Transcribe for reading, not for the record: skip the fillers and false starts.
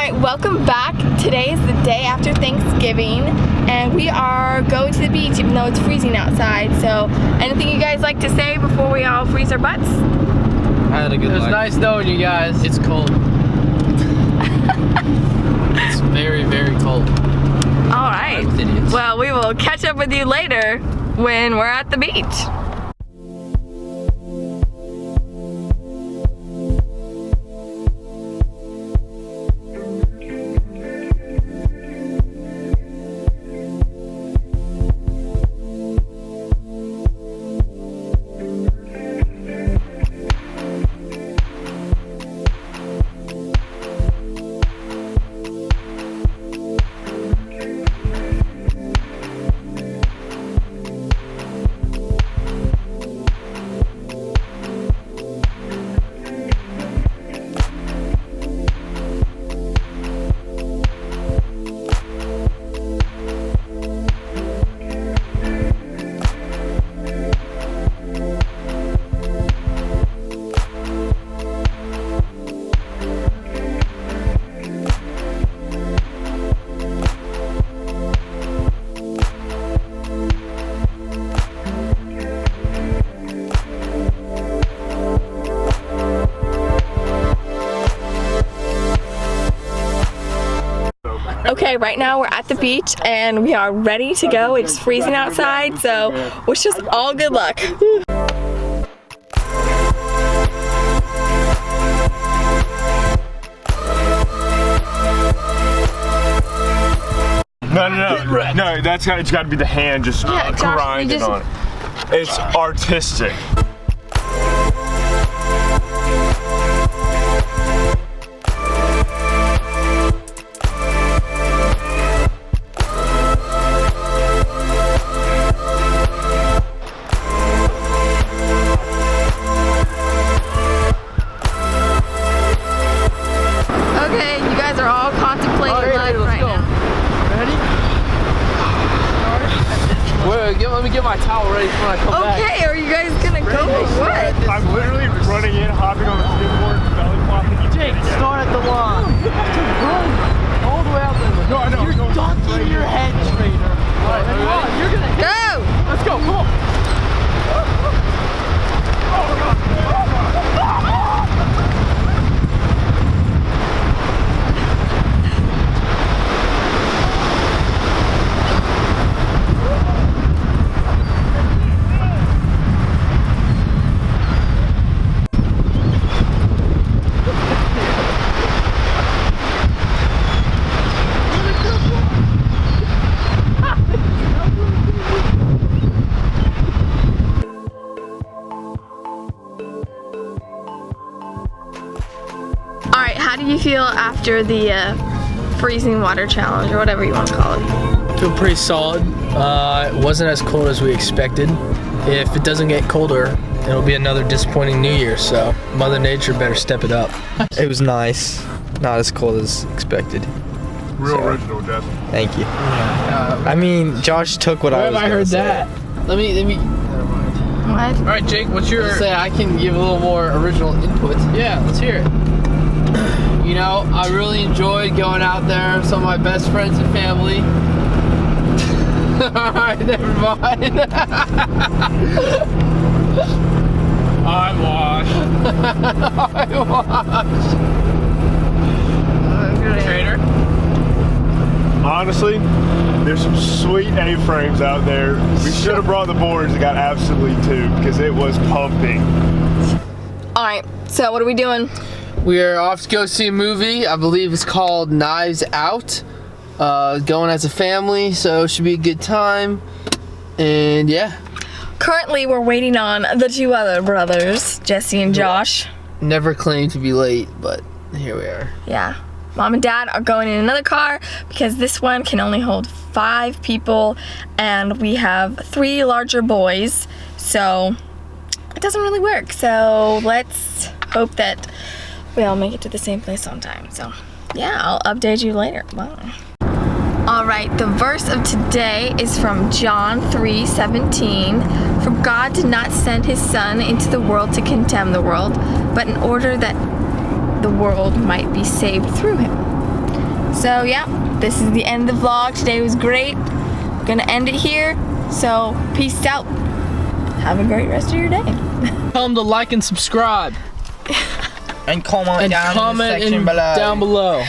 Alright, welcome back. Today is the day after Thanksgiving and we are going to the beach even though it's freezing outside. So, anything you guys like to say before we all freeze our butts? I had a good life. It was nice knowing you guys. It's cold. It's very, very cold. Alright. Well, we will catch up with you later when we're at the beach. Okay, right now we're at the beach and we are ready to go. It's freezing outside, so wish us all good luck. No, it's got to be the hand just grinding on it. It's artistic. Okay, you guys are all contemplating life right now. Ready? Wait, let me get my towel ready for when I come back. Okay, are you guys gonna go or what? I'm literally running in, hopping on the skateboard, belly flopping. Jake, start at the lawn. You have to run all the way out there. No, I know. You're dunking your head, trainer. All right, ready? You're gonna hit. Go! Let's go, come on. Alright, how do you feel after the freezing water challenge or whatever you want to call it? Feel pretty solid. It wasn't as cold as we expected. If it doesn't get colder, it'll be another disappointing New Year, so Mother Nature better step it up. It was nice. Not as cold as expected. Real original, Jeff. Thank you. I mean, Josh took what I was I heard that. Let me. Never mind. What? All right, Jake, what's your? Say I can give a little more original input. Yeah, let's hear it. You know, I really enjoyed going out there with some of my best friends and family. Alright, never mind. I'm washed. I'm washed. Trainer? Honestly, there's some sweet A-frames out there. We should have brought the boards and got absolutely two because it was pumping. Alright, so what are we doing? We are off to go see a movie. I believe it's called Knives Out. Going as a family, so it should be a good time. And yeah. Currently, we're waiting on the two other brothers, Jesse and Josh. Never claimed to be late, but here we are. Yeah. Mom and Dad are going in another car because this one can only hold 5 people and we have 3 larger boys, so it doesn't really work. So let's hope that we all make it to the same place on time. So yeah, I'll update you later. Bye. Alright, the verse of today is from John 3:17. For God did not send his Son into the world to condemn the world, but in order that the world might be saved through him. So yeah, this is the end of the vlog. Today was great. Gonna end it here. So peace out. Have a great rest of your day. Tell them to like and subscribe. And comment And down in the comment section below. down below.